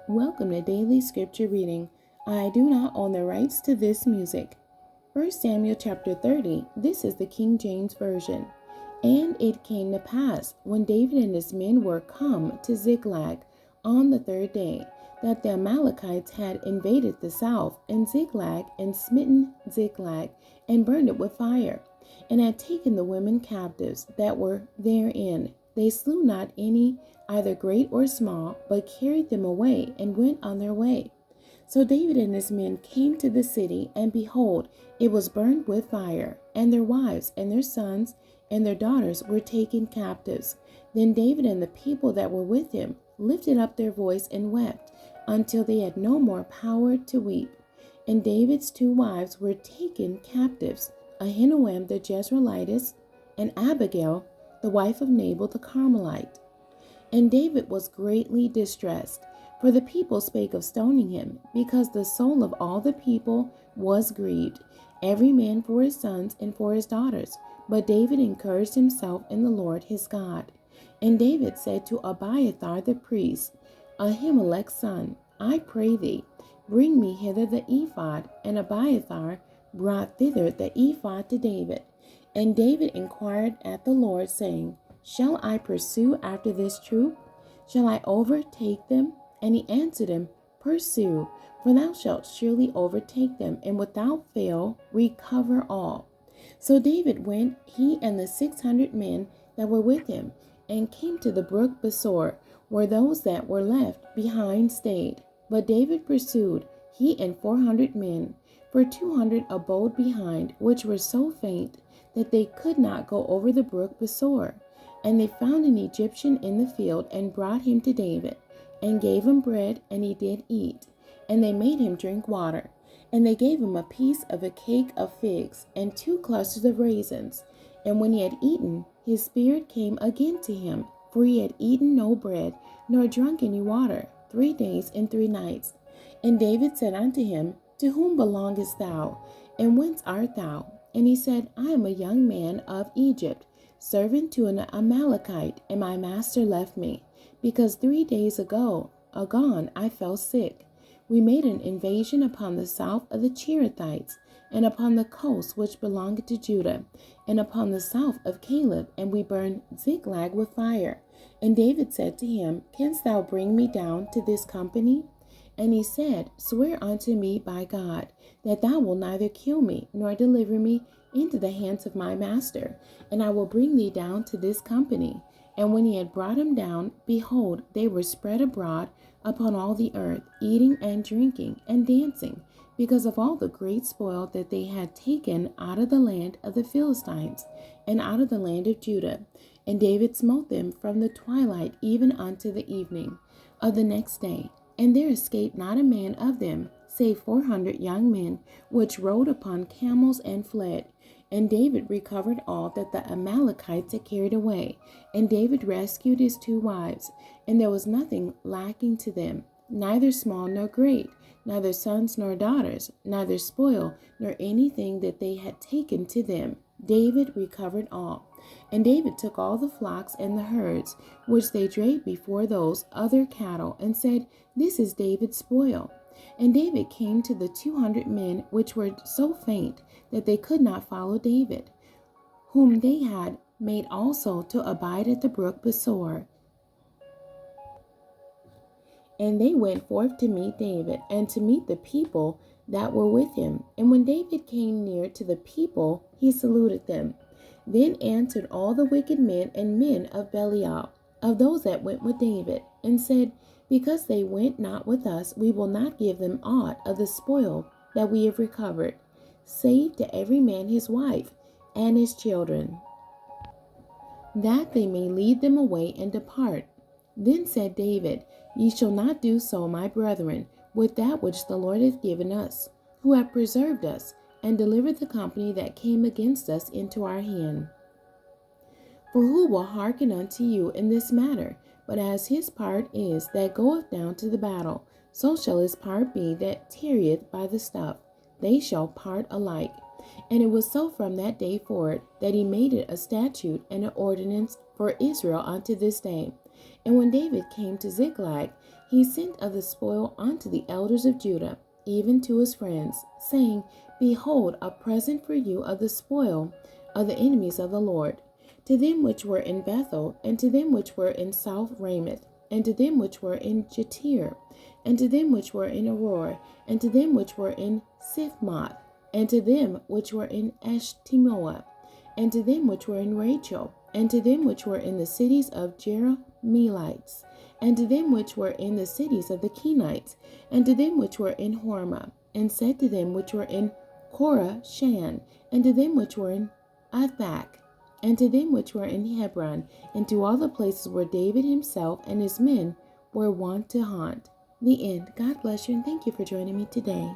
Welcome to Daily Scripture Reading. I do not own the rights to this music. 1 Samuel chapter 30. This is the King James Version. And it came to pass, when David and his men were come to Ziklag on the third day, that the Amalekites had invaded the south, and Ziklag, and smitten Ziklag, and burned it with fire, and had taken the women captives that were therein. They slew not any, either great or small, but carried them away, and went on their way. So David and his men came to the city, and behold, it was burned with fire, and their wives, and their sons, and their daughters were taken captives. Then David and the people that were with him lifted up their voice and wept, until they had no more power to weep. And David's two wives were taken captives, Ahinoam the Jezreelitess, and Abigail, the wife of Nabal the Carmelite. And David was greatly distressed, for the people spake of stoning him, because the soul of all the people was grieved, every man for his sons and for his daughters. But David encouraged himself in the Lord his God. And David said to Abiathar the priest, Ahimelech's son, I pray thee, bring me hither the ephod. And Abiathar brought thither the ephod to David. And David inquired at the Lord, saying, Shall I pursue after this troop? Shall I overtake them? And he answered him, Pursue, for thou shalt surely overtake them, and without fail recover all. So David went, he and the 600 men that were with him, and came to the brook Besor, where those that were left behind stayed. But David pursued, he and 400 men, for 200 abode behind, which were so faint that they could not go over the brook Besor. And they found an Egyptian in the field, and brought him to David, and gave him bread, and he did eat. And they made him drink water. And they gave him a piece of a cake of figs, and 2 clusters of raisins. And when he had eaten, his spirit came again to him, for he had eaten no bread, nor drunk any water, 3 days and 3 nights. And David said unto him, To whom belongest thou, and whence art thou? And he said, I am a young man of Egypt, servant to an Amalekite, and my master left me, because 3 days agone I fell sick. We made an invasion upon the south of the Cherethites, and upon the coast which belonged to Judah, and upon the south of Caleb, and we burned Ziklag with fire. And David said to him, Canst thou bring me down to this company? And he said, Swear unto me by God, that thou wilt neither kill me, nor deliver me into the hands of my master, and I will bring thee down to this company. And when he had brought him down, behold, they were spread abroad upon all the earth, eating and drinking and dancing, because of all the great spoil that they had taken out of the land of the Philistines, and out of the land of Judah. And David smote them from the twilight even unto the evening of the next day. And there escaped not a man of them, save 400 young men, which rode upon camels and fled. And David recovered all that the Amalekites had carried away. And David rescued his 2 wives, and there was nothing lacking to them, neither small nor great, neither sons nor daughters, neither spoil nor anything that they had taken to them. David recovered all. And David took all the flocks and the herds, which they drave before those other cattle, and said, This is David's spoil. And David came to the 200 men which were so faint that they could not follow David, whom they had made also to abide at the brook Besor. And they went forth to meet David, and to meet the people that were with him. And when David came near to the people, he saluted them. Then answered all the wicked men and men of Belial, of those that went with David, and said, Because they went not with us, we will not give them aught of the spoil that we have recovered, save to every man his wife and his children, that they may lead them away and depart. Then said David, Ye shall not do so, my brethren, with that which the Lord hath given us, who have preserved us, and delivered the company that came against us into our hand. For who will hearken unto you in this matter? But as his part is that goeth down to the battle, so shall his part be that tarrieth by the stuff. They shall part alike. And it was so from that day forward, that he made it a statute and an ordinance for Israel unto this day. And when David came to Ziklag, he sent of the spoil unto the elders of Judah, even to his friends, saying, Behold, a present for you of the spoil of the enemies of the Lord, to them which were in Bethel, and to them which were in South Ramoth, and to them which were in Jatir, and to them which were in Aurora, and to them which were in Sifmoth, and to them which were in Eshtemoa, and to them which were in Rachel, and to them which were in the cities of Jerahmeelites, and to them which were in the cities of the Kenites, and to them which were in Hormah, and said to them which were in Korah Shan, and to them which were in Athak, and to them which were in Hebron, and to all the places where David himself and his men were wont to haunt. The end. God bless you, and thank you for joining me today.